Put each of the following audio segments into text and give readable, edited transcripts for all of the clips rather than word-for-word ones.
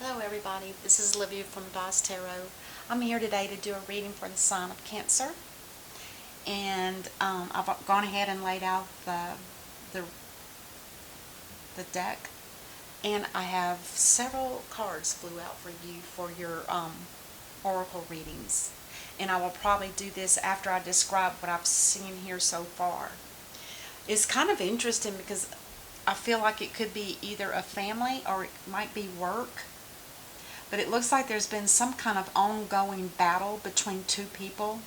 Hello everybody, this is Olivia from Boss Tarot. I'm here today to do a reading for the sign of Cancer, and I've gone ahead and laid out the, the deck, and I have several cards flew out for you for your oracle readings, and I will probably do this after I describe what I've seen here so far. It's kind of interesting because I feel like it could be either a family or it might be work. But it looks like there's been some kind of ongoing battle between two people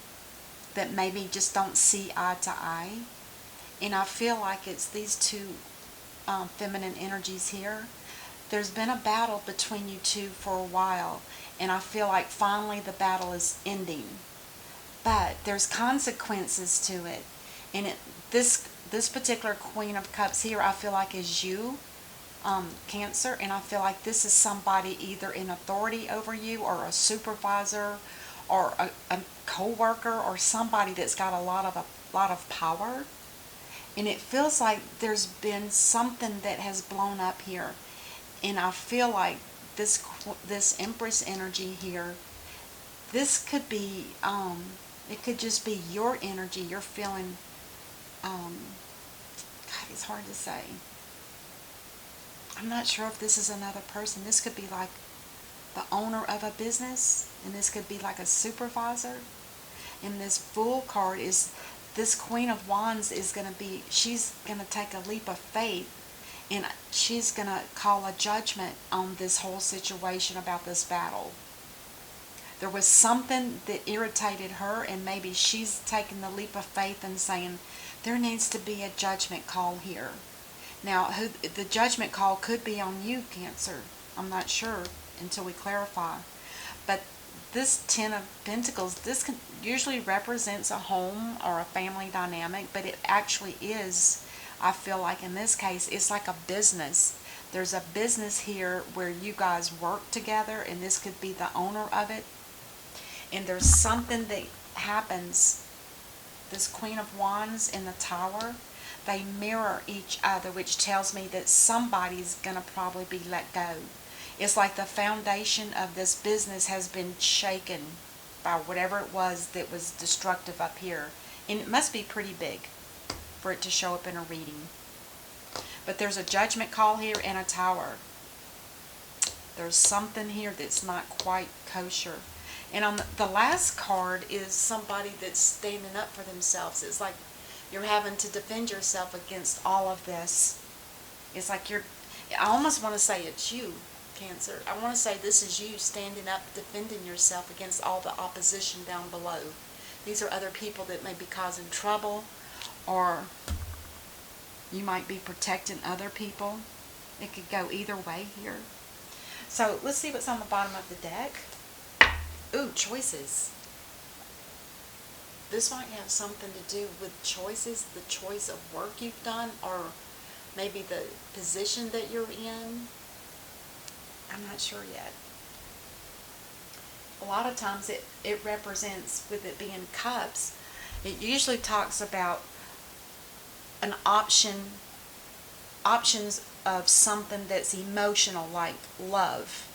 that maybe just don't see eye to eye. And I feel like it's these two feminine energies here. There's been a battle between you two for a while, and I feel like finally the battle is ending. But there's consequences to it. And this particular Queen of Cups here, I feel like is you, Cancer, and I feel like this is somebody either in authority over you or a supervisor or a co-worker or somebody that's got a lot of power. And it feels like there's been something that has blown up here, and I feel like this Empress energy here, this could be it could just be your energy. You're feeling God, it's hard to say. I'm not sure if this is another person. This could be like the owner of a business, and this could be like a supervisor. And this Fool card is this Queen of Wands is going to be, she's going to take a leap of faith, and she's going to call a judgment on this whole situation about this battle. There was something that irritated her, and maybe she's taking the leap of faith and saying there needs to be a judgment call here. Now, the judgment call could be on you, Cancer. I'm not sure until we clarify. But this Ten of Pentacles, this usually represents a home or a family dynamic, but it actually is, I feel like in this case, it's like a business. There's a business here where you guys work together, and this could be the owner of it. And there's something that happens. This Queen of Wands in the Tower, they mirror each other, which tells me that somebody's going to probably be let go. It's like the foundation of this business has been shaken by whatever it was that was destructive up here. And it must be pretty big for it to show up in a reading. But there's a judgment call here and a tower. There's something here that's not quite kosher. And on the last card is somebody that's standing up for themselves. It's like you're having to defend yourself against all of this. It's like I almost want to say it's you, Cancer. I want to say this is you standing up, defending yourself against all the opposition down below. These are other people that may be causing trouble, or you might be protecting other people. It could go either way here. So let's see what's on the bottom of the deck. Ooh, choices. This might have something to do with choices, the choice of work you've done, or maybe the position that you're in. I'm not sure yet. A lot of times it represents, with it being cups, it usually talks about an options of something that's emotional, like love.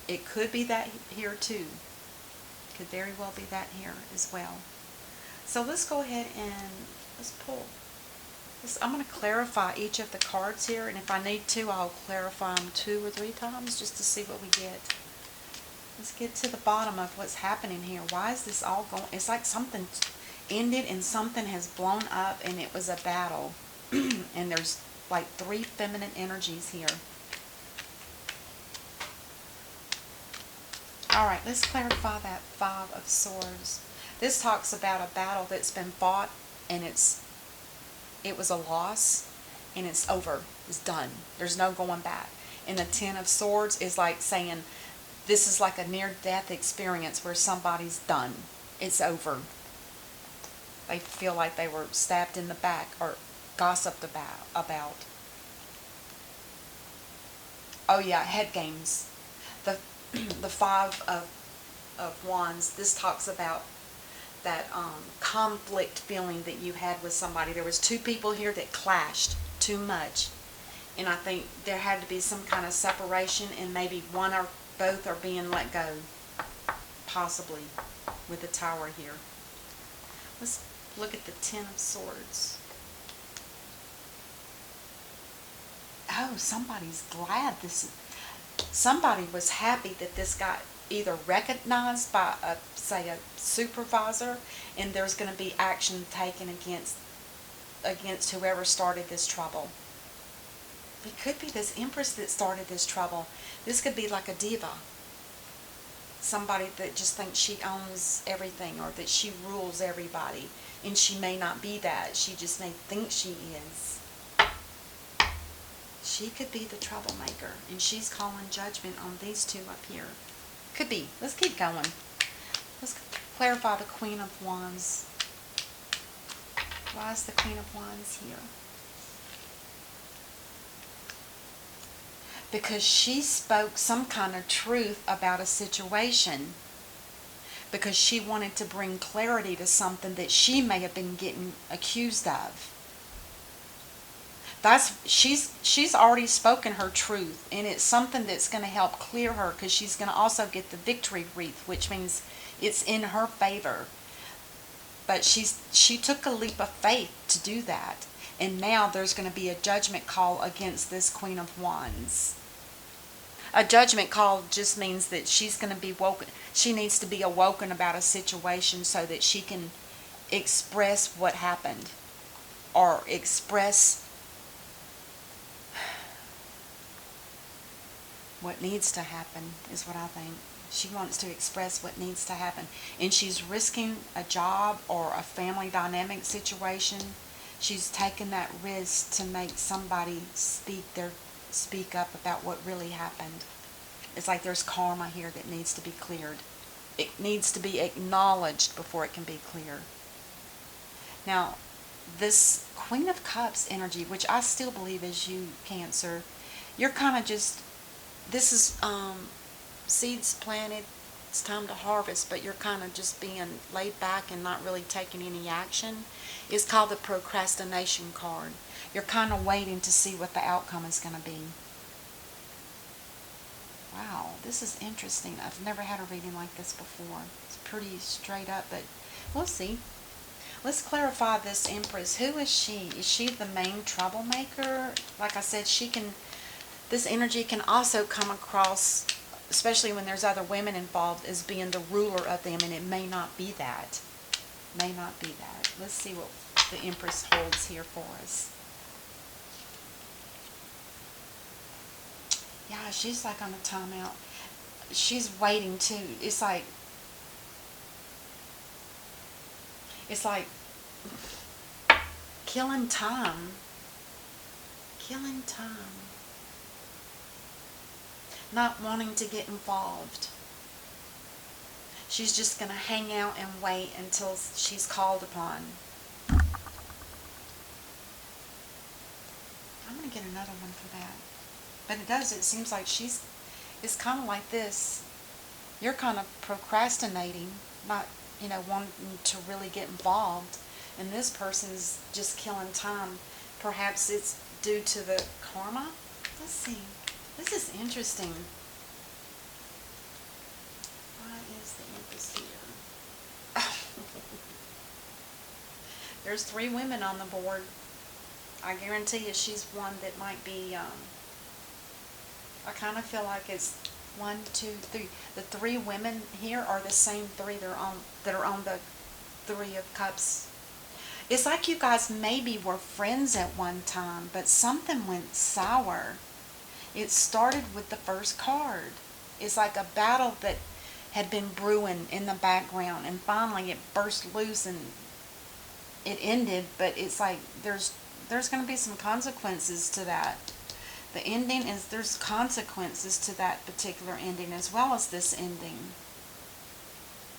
It could be that here too. Could very well be that here as well. So let's go ahead and let's pull. I'm going to clarify each of the cards here, and if I need to, I'll clarify them 2 or 3 times just to see what we get. Let's get to the bottom of what's happening here. Why is this all going? It's like something ended and something has blown up, and it was a battle. And there's like 3 feminine energies here. Alright, let's clarify that 5 of Swords. This talks about a battle that's been fought, and it was a loss, and it's over. It's done. There's no going back. And the 10 of Swords is like saying this is like a near-death experience where somebody's done. It's over. They feel like they were stabbed in the back or gossiped about. Oh yeah, head games. The 5 of Wands, this talks about that conflict feeling that you had with somebody. There was 2 people here that clashed too much, And I think there had to be some kind of separation, and maybe one or both are being let go, possibly, with the Tower here. Let's look at the Ten of Swords. Oh, somebody's glad somebody was happy that this got either recognized by say a supervisor, and there's going to be action taken against whoever started this trouble. It could be this Empress that started this trouble. This could be like a diva. Somebody that just thinks she owns everything, or that she rules everybody. And she may not be that. She just may think she is. She could be the troublemaker. And she's calling judgment on these two up here. Could be. Let's keep going. Let's clarify the Queen of Wands. Why is the Queen of Wands here? Because she spoke some kind of truth about a situation, because she wanted to bring clarity to something that she may have been getting accused of. She's already spoken her truth, and it's something that's going to help clear her, because she's going to also get the victory wreath, which means it's in her favor. But she took a leap of faith to do that, and now there's going to be a judgment call against this Queen of Wands. A judgment call just means that she's going to be woken. She needs to be awoken about a situation so that she can express what happened, or express what needs to happen, is what I think. She wants to express what needs to happen. And she's risking a job or a family dynamic situation. She's taken that risk to make somebody speak up about what really happened. It's like there's karma here that needs to be cleared. It needs to be acknowledged before it can be cleared. Now, this Queen of Cups energy, which I still believe is you, Cancer, you're kind of just, this is seeds planted, it's time to harvest, but you're kind of just being laid back and not really taking any action. It's called the procrastination card. You're kind of waiting to see what the outcome is going to be. Wow, this is interesting. I've never had a reading like this before. It's pretty straight up, but we'll see. Let's clarify this Empress. Who is she? Is she the main troublemaker? Like I said, this energy can also come across, especially when there's other women involved, as being the ruler of them, and it may not be that. May not be that. Let's see what the Empress holds here for us. Yeah, she's like on a timeout. She's waiting too. It's like killing time. Killing time. Not wanting to get involved. She's just going to hang out and wait until she's called upon. I'm going to get another one for that. But it seems like it's kind of like this. You're kind of procrastinating, not, wanting to really get involved. And this person's just killing time. Perhaps it's due to the karma. Let's see. This is interesting. Why is the Empress here? There's 3 women on the board. I guarantee you she's one that might be, I kind of feel like it's 1, 2, 3. The 3 women here are the same 3 that are on the 3 of Cups. It's like you guys maybe were friends at one time, but something went sour. It started with the first card. It's like a battle that had been brewing in the background, and finally it burst loose and it ended, but it's like there's going to be some consequences to that. The ending is, there's consequences to that particular ending as well as this ending.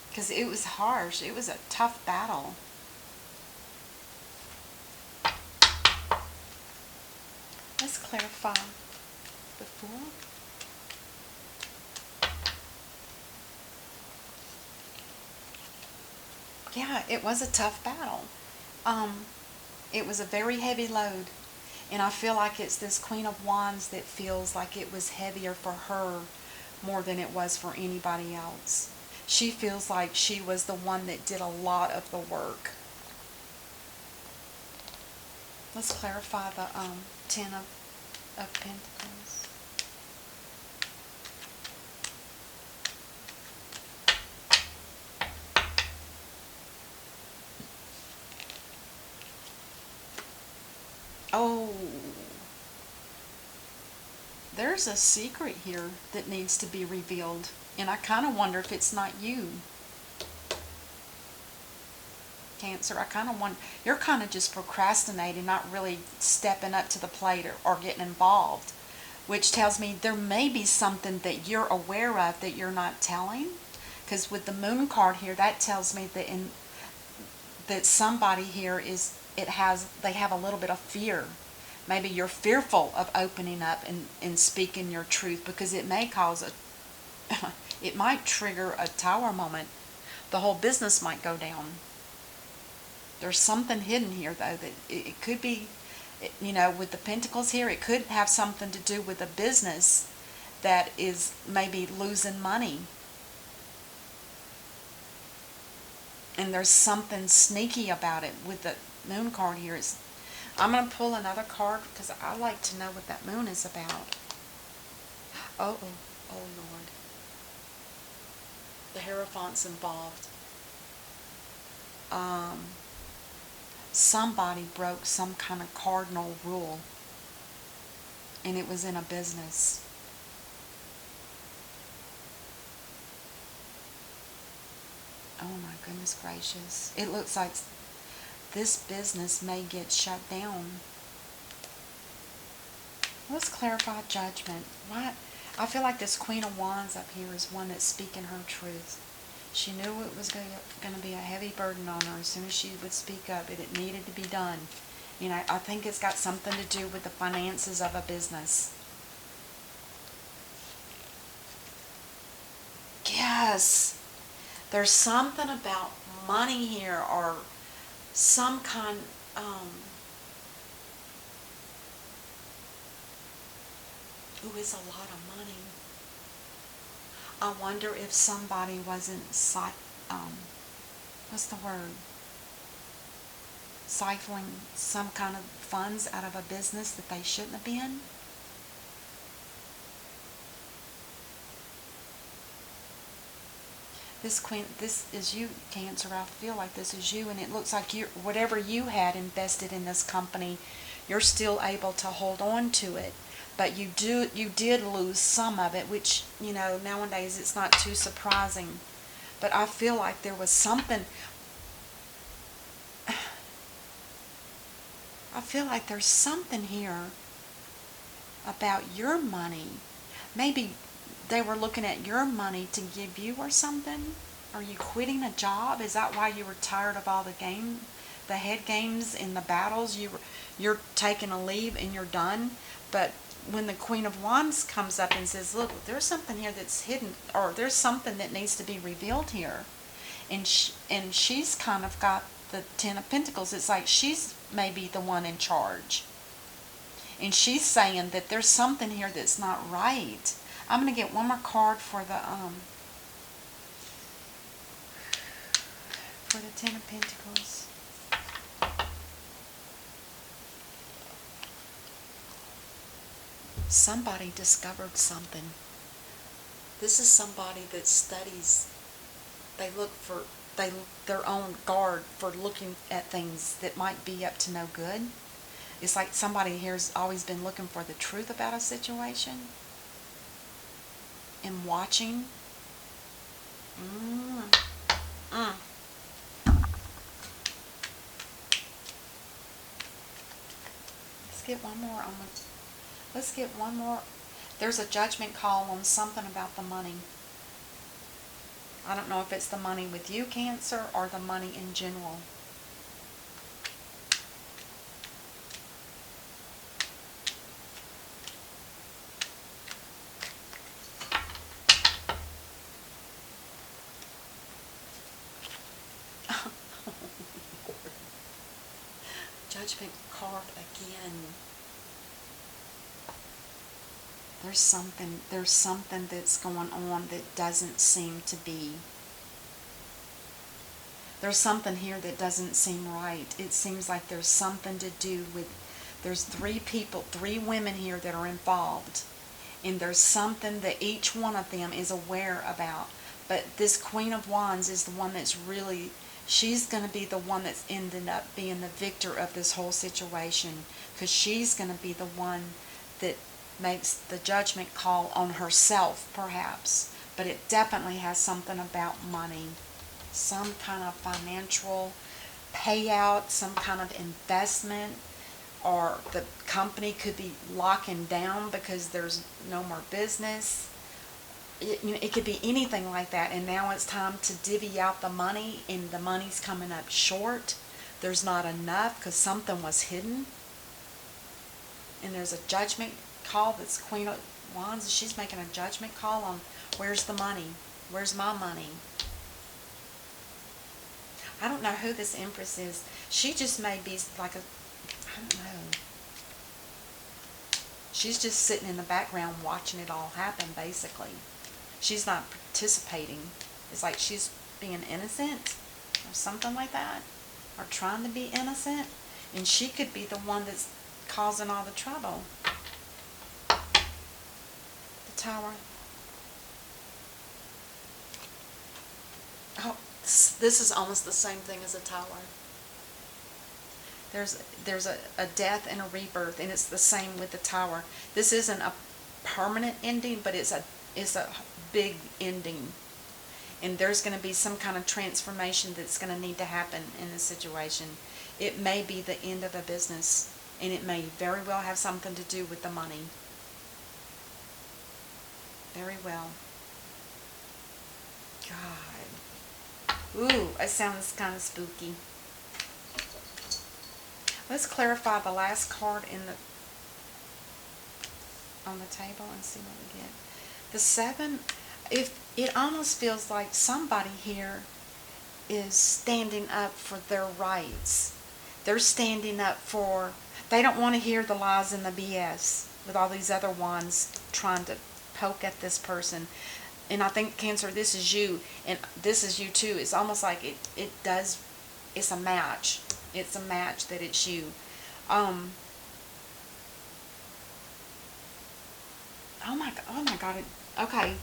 Because it was harsh. It was a tough battle. Let's clarify the Fool. Yeah, it was a tough battle. It was a very heavy load. And I feel like it's this Queen of Wands that feels like it was heavier for her more than it was for anybody else. She feels like she was the one that did a lot of the work. Let's clarify the Ten of Pentacles. Oh, there's a secret here that needs to be revealed. And I kind of wonder if it's not you, Cancer. I kind of wonder, you're kind of just procrastinating, not really stepping up to the plate or getting involved, which tells me there may be something that you're aware of that you're not telling. Because with the Moon card here, that tells me that that somebody here they have a little bit of fear. Maybe you're fearful of opening up and speaking your truth, because it may cause it might trigger a tower moment. The whole business might go down. There's something hidden here, though, that it could be, with the Pentacles here, it could have something to do with a business that is maybe losing money. And there's something sneaky about it with the Moon card here. I'm going to pull another card because I like to know what that moon is about. Oh Lord. The Hierophant's involved. Somebody broke some kind of cardinal rule, and it was in a business. Oh my goodness gracious. It looks like this business may get shut down. Let's clarify Judgment. What? I feel like this Queen of Wands up here is one that's speaking her truth. She knew it was going to be a heavy burden on her as soon as she would speak up. It needed to be done. I think it's got something to do with the finances of a business. Yes. There's something about money here, or some kind, it's a lot of money. I wonder if somebody wasn't, what's the word? Siphoning some kind of funds out of a business that they shouldn't have been. This is you, Cancer. I feel like this is you, and it looks like whatever you had invested in this company, you're still able to hold on to it. But you did lose some of it, which, nowadays it's not too surprising. But I feel like there was something. I feel like there's something here about your money. Maybe they were looking at your money to give you or something. Are you quitting a job? Is that why you were tired of all the head games and the battles? You're taking a leave and you're done. But when the Queen of Wands comes up and says, look, there's something here that's hidden, or there's something that needs to be revealed here. And she's kind of got the Ten of Pentacles. It's like she's maybe the one in charge. And she's saying that there's something here that's not right. I'm going to get one more card for the Ten of Pentacles. Somebody discovered something. This is somebody that studies. They look for their own guard for looking at things that might be up to no good. It's like somebody here's always been looking for the truth about a situation and watching. Let's get one more. Let's get one more. There's a judgment call on something about the money. I don't know if it's the money with you, Cancer, or the money in general. Judgment card again. There's something that's going on that doesn't seem to be. There's something here that doesn't seem right. It seems like there's something to do with, there's three women here that are involved. And there's something that each one of them is aware about. But this Queen of Wands is the one that's really, she's going to be the one that's ended up being the victor of this whole situation. Because she's going to be the one that makes the judgment call on herself, perhaps. But it definitely has something about money. Some kind of financial payout, some kind of investment, or the company could be locking down because there's no more business. It could be anything like that, and now it's time to divvy out the money, and the money's coming up short. There's not enough because something was hidden, and there's a judgment call. That's Queen of Wands. She's making a judgment call on where's the money, where's my money. I don't know who this Empress is. She just may be like a, I don't know. She's just sitting in the background watching it all happen, basically. She's not participating. It's like she's being innocent or something like that, or trying to be innocent, and she could be the one that's causing all the trouble. The Tower. Oh, this is almost the same thing as a Tower. There's a death and a rebirth, and it's the same with the Tower. This isn't a permanent ending, but it's a big ending. And there's going to be some kind of transformation that's going to need to happen in this situation. It may be the end of a business, and it may very well have something to do with the money. Very well. God. Ooh, it sounds kind of spooky. Let's clarify the last card on the table and see what we get. The 7, if it almost feels like somebody here is standing up for their rights. They're standing up for, they don't want to hear the lies and the BS with all these other ones trying to poke at this person. And I think, Cancer, this is you, and this is you too. It's almost like it's a match. It's a match that it's you. Oh my God. Okay.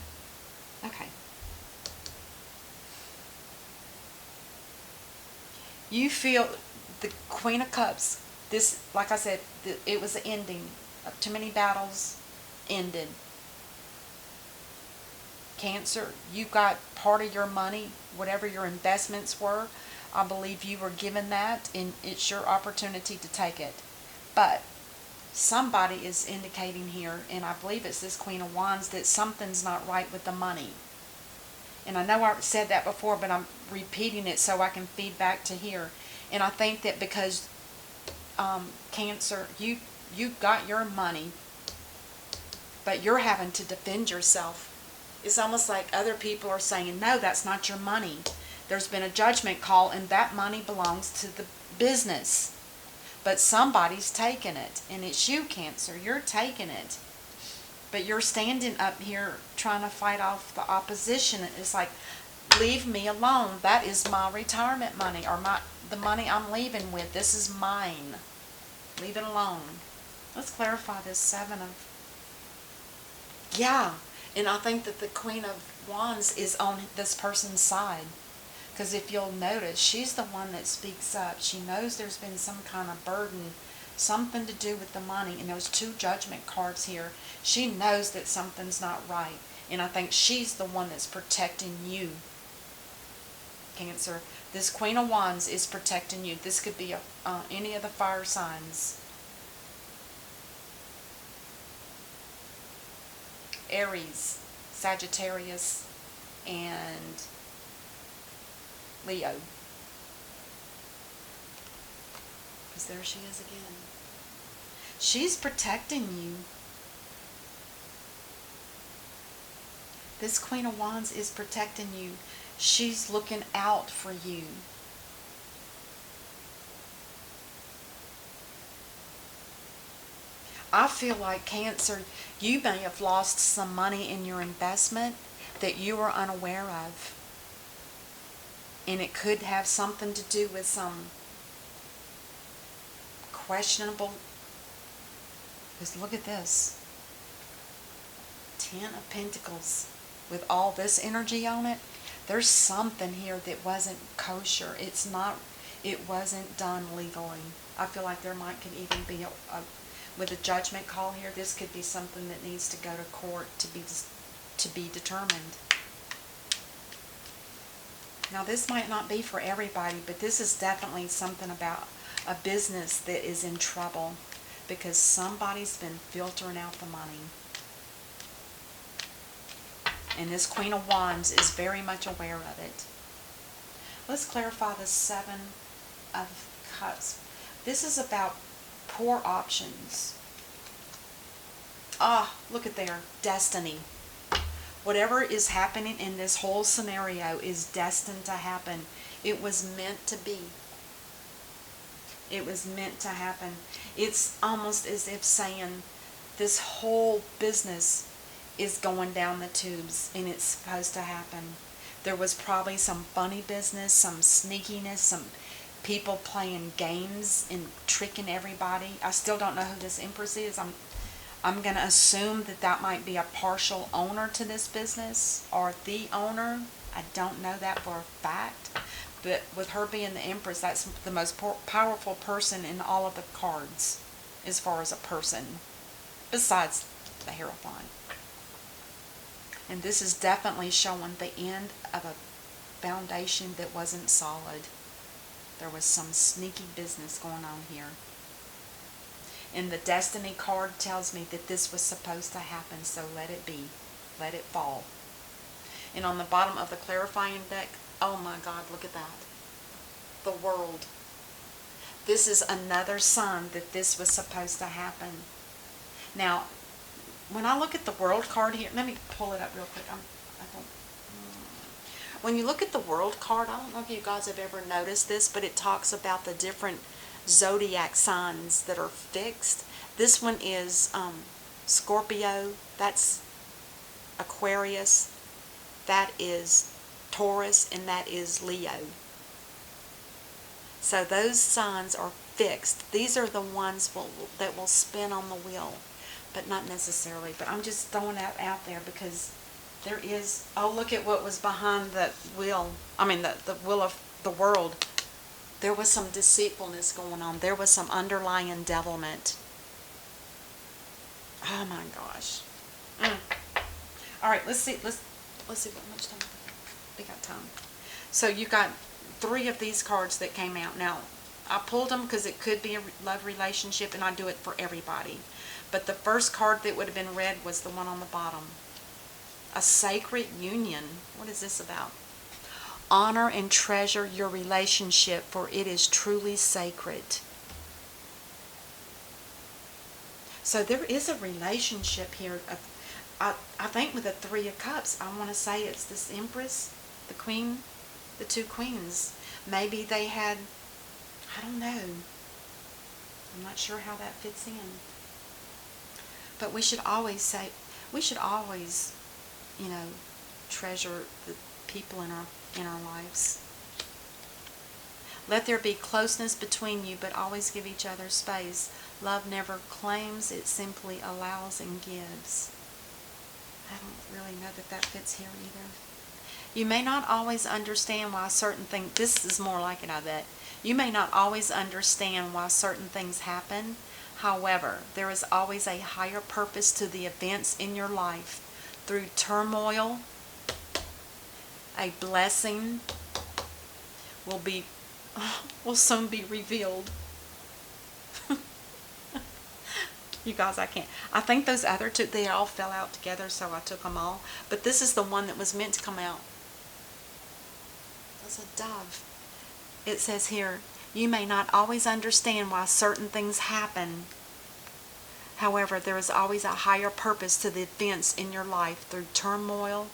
You feel the Queen of Cups. This, like I said, it was the ending. Too many battles ended. Cancer, you got part of your money, whatever your investments were. I believe you were given that, and it's your opportunity to take it. But somebody is indicating here, and I believe it's this Queen of Wands, that something's not right with the money. And I know I've said that before, but I'm repeating it so I can feed back to here. And I think that because Cancer, you got your money, but you're having to defend yourself. It's almost like other people are saying, no, that's not your money. There's been a judgment call, and that money belongs to the business. But somebody's taking it, and it's you, Cancer. You're taking it. But you're standing up here trying to fight off the opposition. It's like, leave me alone. That is my retirement money, or the money I'm leaving with. This is mine. Leave it alone. Let's clarify this 7 of... Yeah. And I think that the Queen of Wands is on this person's side. Because if you'll notice, she's the one that speaks up. She knows there's been some kind of burden, something to do with the money. And those 2 judgment cards here, she knows that something's not right. And I think she's the one that's protecting you, Cancer. This Queen of Wands is protecting you. This could be any of the fire signs. Aries, Sagittarius, and Leo. Because there she is again. She's protecting you. This Queen of Wands is protecting you. She's looking out for you. I feel like Cancer, you may have lost some money in your investment that you were unaware of. And it could have something to do with some questionable, because look at this. 10 of Pentacles with all this energy on it. There's something here that wasn't kosher. It wasn't done legally. I feel like there could even be with a judgment call here, this could be something that needs to go to court to be determined. Now this might not be for everybody, but this is definitely something about a business that is in trouble because somebody's been filtering out the money. And this Queen of Wands is very much aware of it. Let's clarify the 7 of Cups. This is about poor options. Look at there. Destiny. Whatever is happening in this whole scenario is destined to happen. It was meant to be. It was meant to happen. It's almost as if saying this whole business is going down the tubes and it's supposed to happen. There was probably some funny business, some sneakiness, some people playing games and tricking everybody. I still don't know who this Empress is. I'm going to assume that might be a partial owner to this business or the owner. I don't know that for a fact. But with her being the Empress, that's the most powerful person in all of the cards as far as a person, besides the Hierophant. And this is definitely showing the end of a foundation that wasn't solid. There was some sneaky business going on here. And the Destiny card tells me that this was supposed to happen, so let it be. Let it fall. And on the bottom of the clarifying deck, oh my God, look at that. The World. This is another sign that this was supposed to happen. Now, when I look at the World card here, let me pull it up real quick. When you look at the World card, I don't know if you guys have ever noticed this, but it talks about the different zodiac signs that are fixed. This one is Scorpio, that's Aquarius, that is Taurus, and that is Leo. So those signs are fixed. These are the ones that will spin on the wheel, but not necessarily. But I'm just throwing that out there because there is, oh, look at what was behind the wheel. I mean, the wheel of the World. There was some deceitfulness going on. There was some underlying devilment. Oh my gosh. All right, let's see what much time we got time. So you got 3 of these cards that came out. Now, I pulled them because it could be a love relationship, and I do it for everybody. But the first card that would have been read was the one on the bottom. A sacred union. What is this about? Honor and treasure your relationship, for it is truly sacred. So there is a relationship here. I think with the 3 of Cups, I want to say it's this Empress, the Queen, the 2 queens. Maybe they had, I don't know. I'm not sure how that fits in. But we should always treasure the people in our lives. Let there be closeness between you, but always give each other space. Love never claims, it simply allows and gives. I don't really know that fits here either. You may not always understand why certain things, this is more like it, I bet. You may not always understand why certain things happen. However, there is always a higher purpose to the events in your life. Through turmoil, a blessing will soon be revealed. You guys, I can't. I think those other 2, they all fell out together, so I took them all. But this is the one that was meant to come out. That's a dove. It says here, you may not always understand why certain things happen. However, there is always a higher purpose to the events in your life. Through turmoil,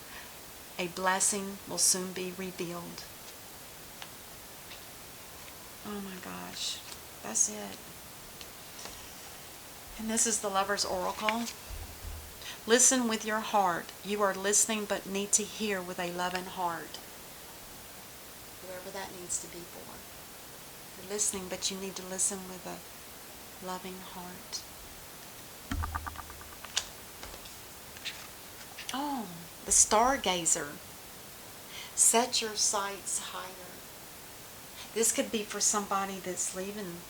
a blessing will soon be revealed. Oh my gosh. That's it. And this is the Lover's Oracle. Listen with your heart. You are listening but need to hear with a loving heart. Whoever that needs to be for. You're listening but you need to listen with a loving heart. Oh, the Stargazer. Set your sights higher. This could be for somebody that's leaving.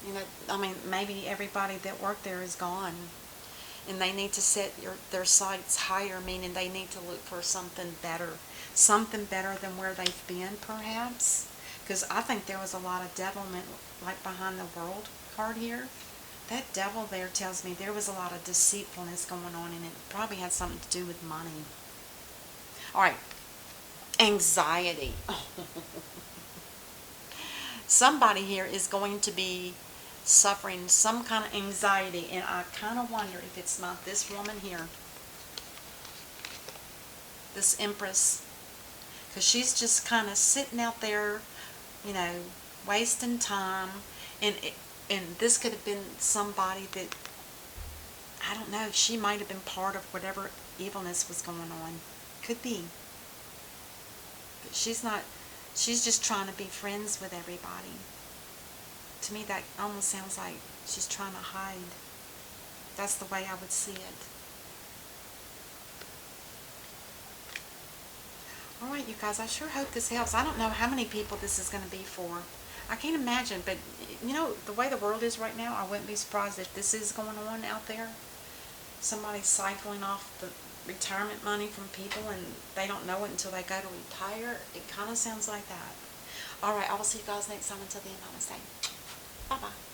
You know, I mean, maybe everybody that worked there is gone. And they need to set their sights higher, meaning they need to look for something better. Something better than where they've been, perhaps. Because I think there was a lot of devilment, like behind the World card here. That devil there tells me there was a lot of deceitfulness going on, and it probably had something to do with money. All right. Anxiety. Somebody here is going to be suffering some kind of anxiety, and I kind of wonder if it's not this woman here, this Empress, because she's just kind of sitting out there, you know, wasting time, and this could have been somebody that, I don't know, she might have been part of whatever evilness was going on. Could be. But she's not, she's just trying to be friends with everybody. To me, that almost sounds like she's trying to hide. That's the way I would see it. Alright, you guys, I sure hope this helps. I don't know how many people this is going to be for. I can't imagine, but, you know, the way the world is right now, I wouldn't be surprised if this is going on out there. Somebody's siphoning off the retirement money from people, and they don't know it until they go to retire. It kind of sounds like that. Alright, I will see you guys next time. Until then, namaste. Bye-bye.